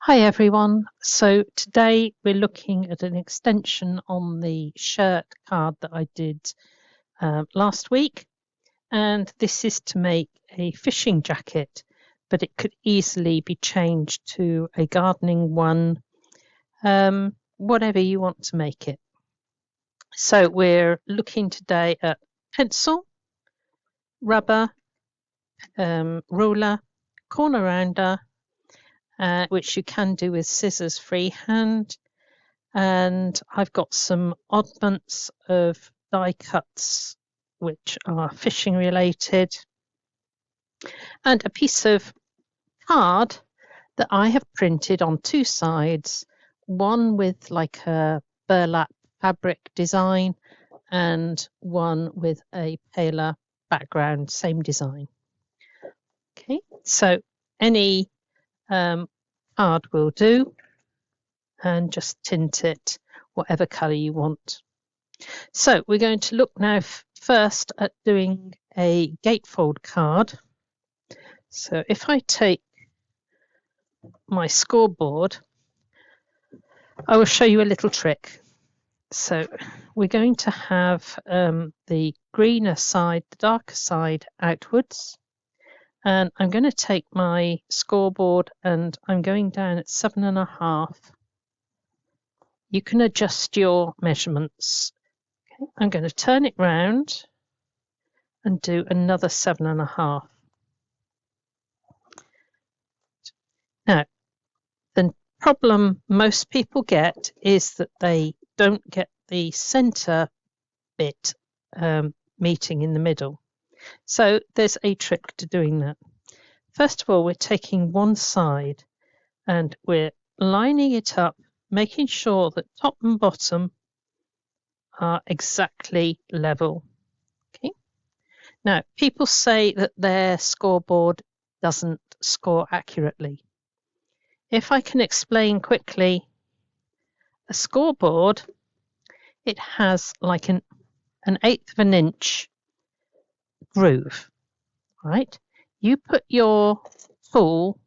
Hi everyone. So today we're looking at an extension on the shirt card that I did last week, and this is to make a fishing jacket, but it could easily be changed to a gardening one, whatever you want to make it. So we're looking today at pencil, rubber, ruler, corner rounder, which you can do with scissors freehand. And I've got some oddments of die cuts which are fishing related, and a piece of card that I have printed on two sides, one with like a burlap fabric design and one with a paler background, same design. Okay, so any card will do, and just tint it whatever colour you want. So we're going to look now first at doing a gatefold card. So if I take my scoreboard, I will show you a little trick. So we're going to have the greener side, the darker side outwards. And I'm going to take my scoreboard and I'm going down at 7.5. You can adjust your measurements. Okay. I'm going to turn it round and do another 7.5. Now, the problem most people get is that they don't get the center bit meeting in the middle. So there's a trick to doing that. First of all, we're taking one side and we're lining it up, making sure that top and bottom are exactly level. Okay. Now, people say that their scoreboard doesn't score accurately. If I can explain quickly, a scoreboard, it has like an 1/8 of an inch groove, right? You put your tool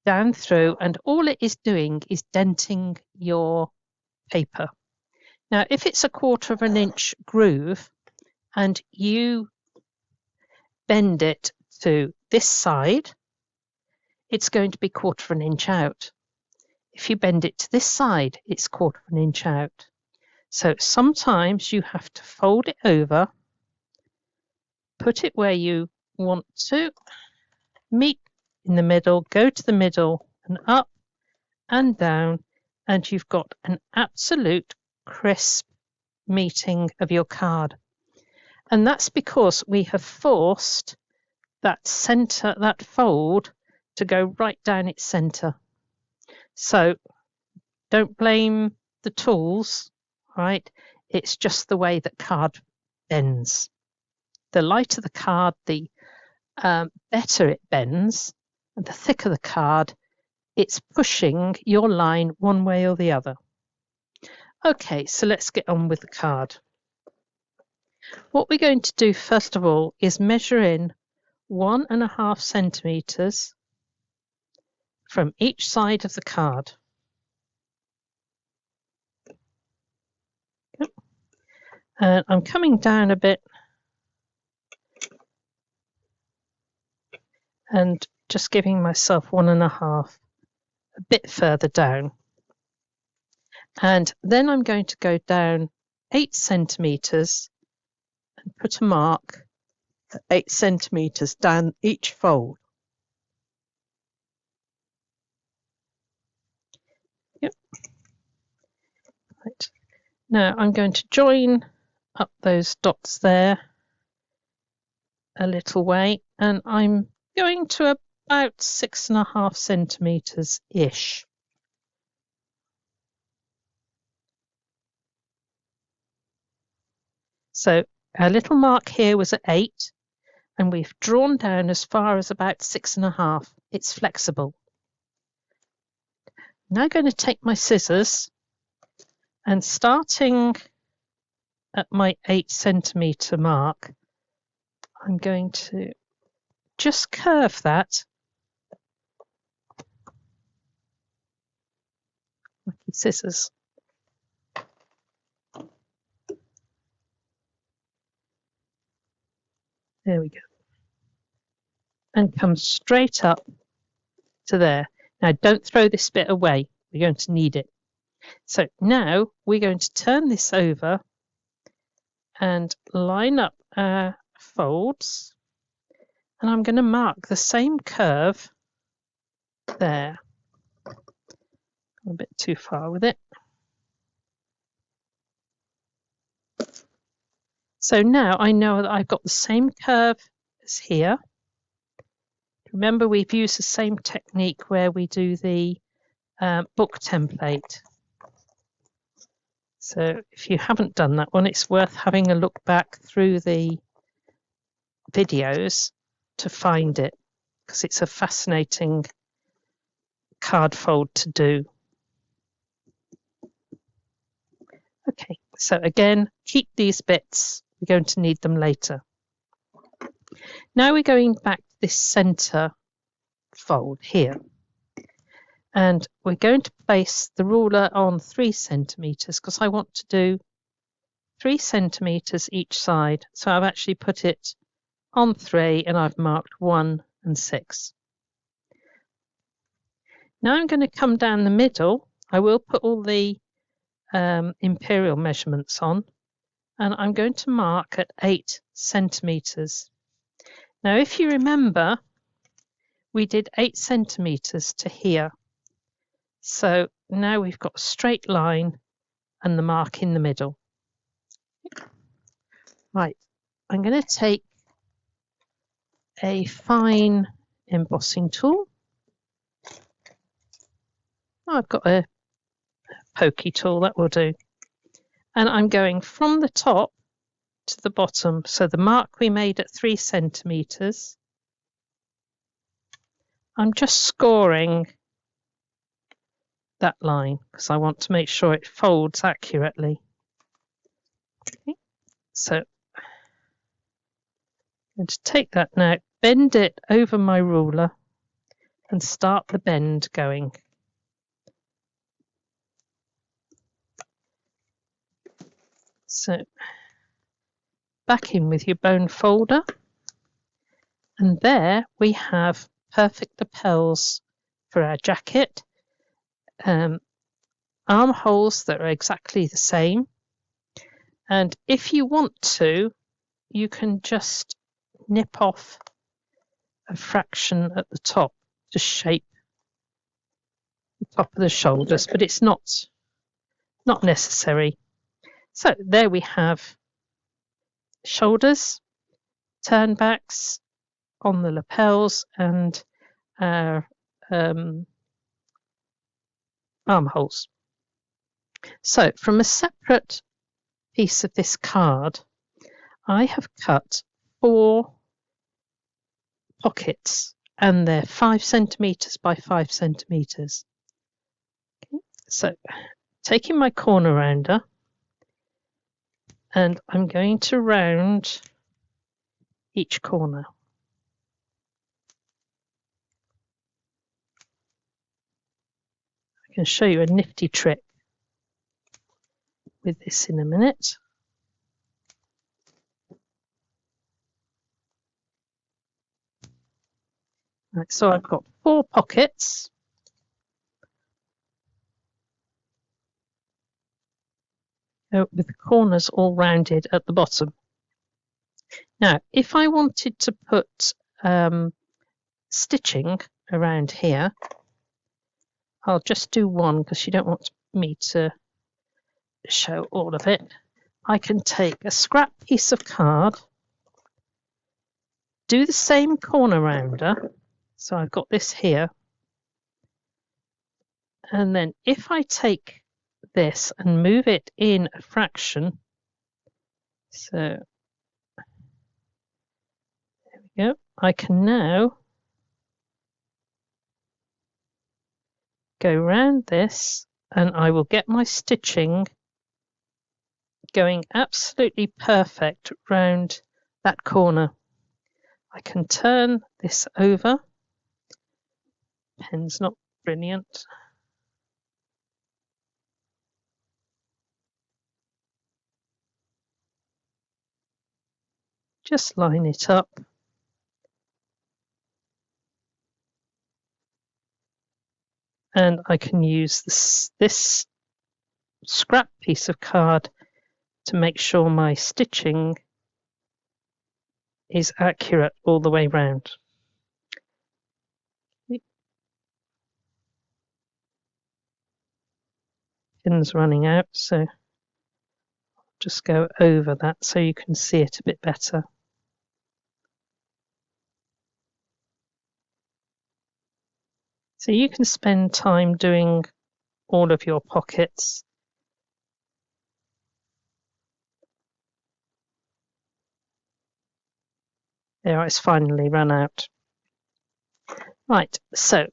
down through and all it is doing is denting your paper. Now, if it's a 1/4 of an inch groove and you bend it to this side, it's going to be 1/4 of an inch out. If you bend it to this side, it's 1/4 of an inch out. So sometimes you have to fold it over, put it where you want to, meet in the middle, go to the middle and up and down, and you've got an absolute crisp meeting of your card. And that's because we have forced that center, that fold, to go right down its center. So don't blame the tools, right? It's just the way that card bends. The lighter the card, the better it bends, and the thicker the card, it's pushing your line one way or the other. Okay, so let's get on with the card. What we're going to do first of all is measure in 1.5 centimeters from each side of the card. Yep. And I'm coming down a bit and just giving myself 1.5 a bit further down. And then I'm going to go down 8 centimeters and put a mark at 8 centimeters down each fold. Yep. Right. Now I'm going to join up those dots there a little way, and I'm going to about 6.5 centimeters ish. So our little mark here was at 8, and we've drawn down as far as about 6.5. It's flexible. I'm now going to take my scissors and starting at my 8 centimeter mark, I'm going to just curve that scissors. There we go. And come straight up to there. Now don't throw this bit away. We're going to need it. So now we're going to turn this over and line up our folds. And I'm going to mark the same curve there. A bit too far with it. So now I know that I've got the same curve as here. Remember, we've used the same technique where we do the book template. So if you haven't done that one, it's worth having a look back through the videos to find it, because it's a fascinating card fold to do. Okay, so again, keep these bits. We're going to need them later. Now we're going back to this center fold here. And we're going to place the ruler on 3 centimeters because I want to do 3 centimeters each side. So I've actually put it on 3 and I've marked 1 and 6. Now I'm going to come down the middle. I will put all the imperial measurements on, and I'm going to mark at 8 centimeters. Now, if you remember, we did 8 centimeters to here. So now we've got a straight line and the mark in the middle. Right, I'm going to take a fine embossing tool. I've got a pokey tool, that will do. And I'm going from the top to the bottom. So the mark we made at 3 centimeters, I'm just scoring that line because I want to make sure it folds accurately. Okay. So I'm going to take that now, bend it over my ruler and start the bend going. So back in with your bone folder, and there we have perfect lapels for our jacket. Armholes that are exactly the same, and if you want to, you can just nip off a fraction at the top to shape the top of the shoulders, but it's not necessary. So there we have shoulders, turnbacks on the lapels, and our armholes. So from a separate piece of this card, I have cut 4 pockets, and they're 5 centimeters by 5 centimeters. Okay. So taking my corner rounder, and I'm going to round each corner. I can show you a nifty trick with this in a minute. Right, so I've got 4 pockets. With the corners all rounded at the bottom. Now, if I wanted to put stitching around here, I'll just do one because you don't want me to show all of it. I can take a scrap piece of card, do the same corner rounder, so I've got this here, and then if I take this and move it in a fraction, so there we go, I can now go round this and I will get my stitching going absolutely perfect round that corner. I can turn this over. Pen's not brilliant. just line it up. And I can use this scrap piece of card to make sure my stitching is accurate all the way round. Pin's running out, so I'll just go over that so you can see it a bit better. So you can spend time doing all of your pockets. There, it's finally run out. Right, so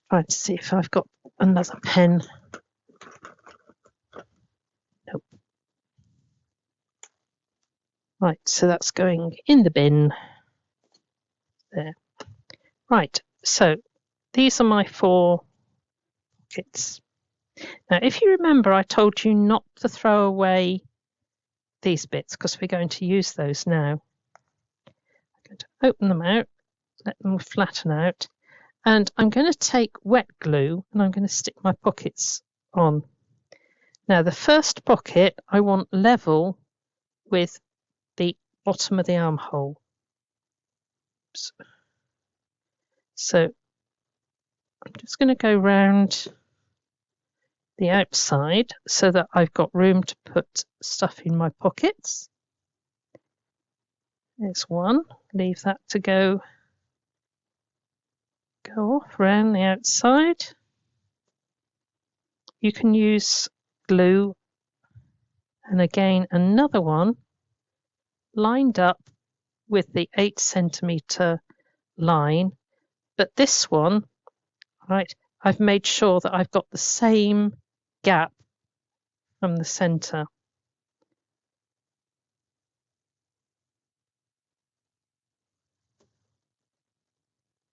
trying to see if I've got another pen. Nope. Right, so that's going in the bin. There. Right, so these are my 4 pockets. Now, if you remember, I told you not to throw away these bits because we're going to use those now. I'm going to open them out, let them flatten out, and I'm going to take wet glue and I'm going to stick my pockets on. Now, the first pocket I want level with the bottom of the armhole. So I'm just going to go round the outside so that I've got room to put stuff in my pockets. There's one, leave that to go off around the outside. You can use glue and again another one lined up with the 8 centimeter line, but this one, right, I've made sure that I've got the same gap from the center.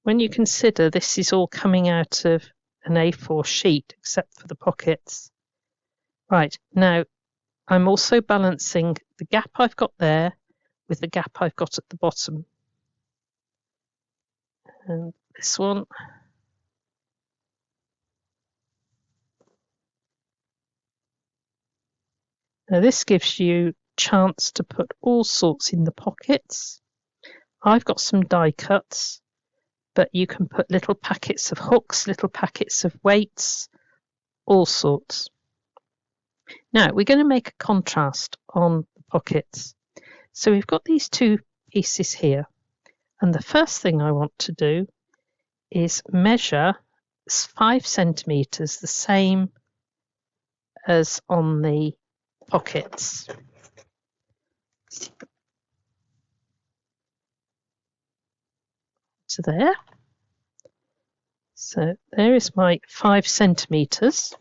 When you consider this is all coming out of an A4 sheet except for the pockets. Right, now I'm also balancing the gap I've got there with the gap I've got at the bottom. And this one. Now this gives you chance to put all sorts in the pockets. I've got some die cuts, but you can put little packets of hooks, little packets of weights, all sorts. Now we're going to make a contrast on the pockets. So we've got these 2 pieces here, and the first thing I want to do is measure 5 centimeters, the same as on the pockets. To there. So there is my 5 centimeters,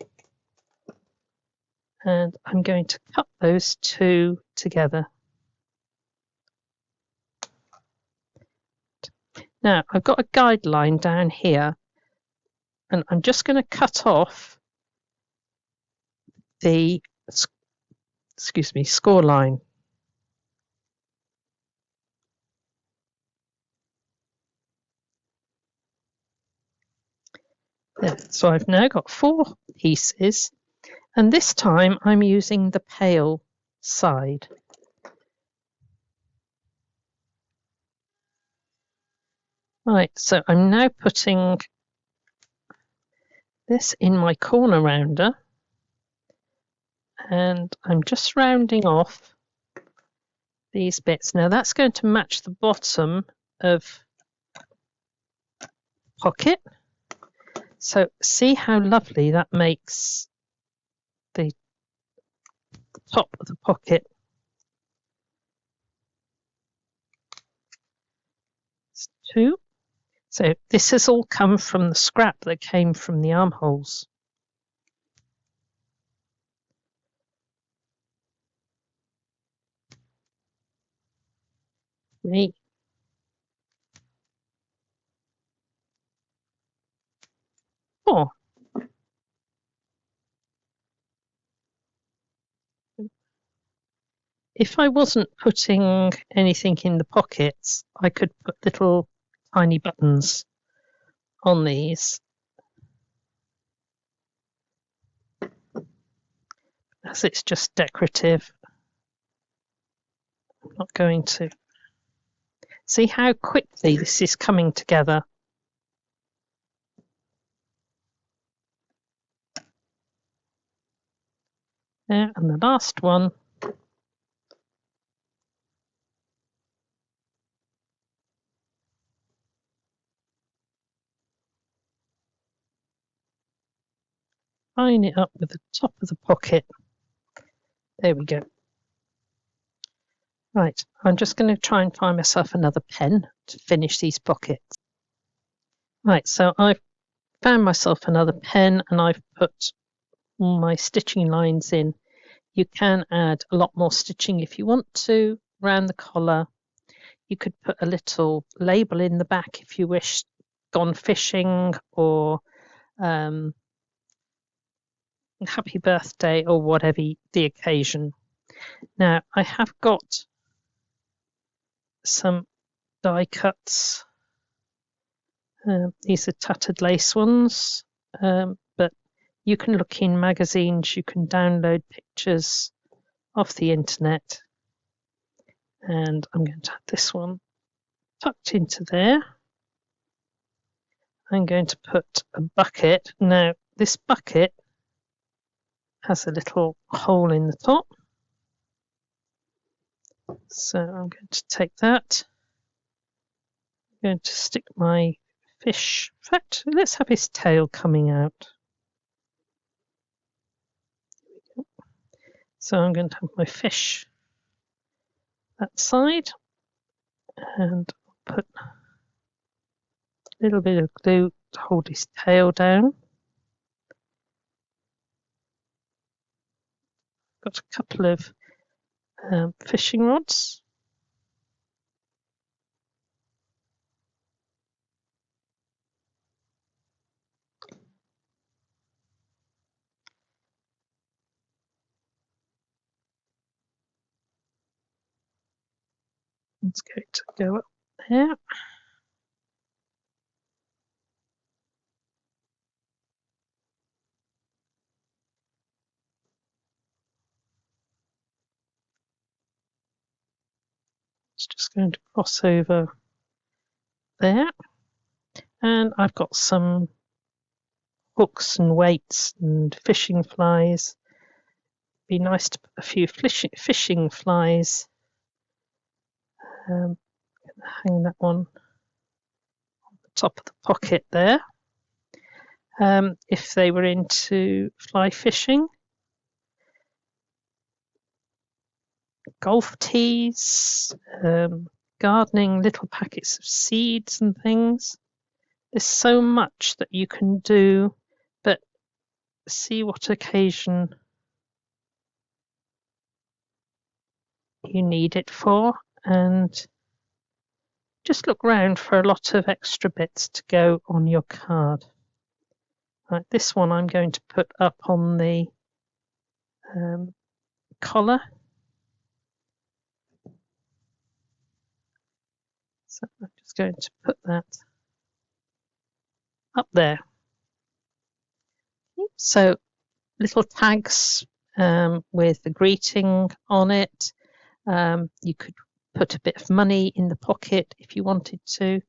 and I'm going to cut those 2 together. Now I've got a guideline down here, and I'm just going to cut off the score line. There. So I've now got 4 pieces, and this time I'm using the pale side. Right, so I'm now putting this in my corner rounder, and I'm just rounding off these bits. Now that's going to match the bottom of pocket. So see how lovely that makes the top of the pocket. It's 2. So this has all come from the scrap that came from the armholes. 3. 4. if I wasn't putting anything in the pockets, I could put little tiny buttons on these. As it's just decorative, I'm not going to. See how quickly this is coming together. There, and the last one. Line it up with the top of the pocket. There we go. Right, I'm just going to try and find myself another pen to finish these pockets. Right, so I've found myself another pen and I've put all my stitching lines in. You can add a lot more stitching if you want to around the collar. You could put a little label in the back if you wish, gone fishing or happy birthday or whatever the occasion. Now I have got some die cuts. These are tattered lace ones, but you can look in magazines, you can download pictures off the internet. And I'm going to have this one tucked into there. I'm going to put a bucket. Now, this bucket has a little hole in the top. So I'm going to take that. I'm going to stick my fish. In fact, let's have his tail coming out. So I'm going to have my fish that side and put a little bit of glue to hold his tail down. Got a couple of fishing rods. It's going to go up there. It's just going to cross over there. And I've got some hooks and weights and fishing flies. Be nice to put a few fishing flies. Hang that one on the top of the pocket there. If they were into fly fishing, golf tees, gardening, little packets of seeds and things. There's so much that you can do, but see what occasion you need it for, and just look round for a lot of extra bits to go on your card. Right, this one I'm going to put up on the collar. So I'm just going to put that up there. So little tags with the greeting on it. You could put a bit of money in the pocket if you wanted to,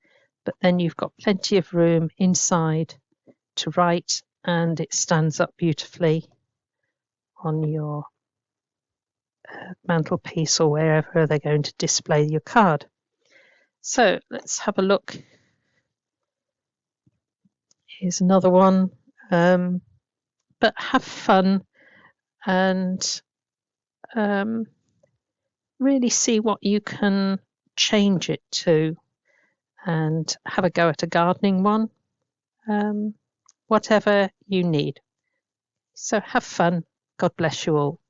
but then you've got plenty of room inside to write, and it stands up beautifully on your mantelpiece or wherever they're going to display your card. So let's have a look. Here's another one, but have fun and really see what you can change it to, and have a go at a gardening one, whatever you need. So have fun. God bless you all.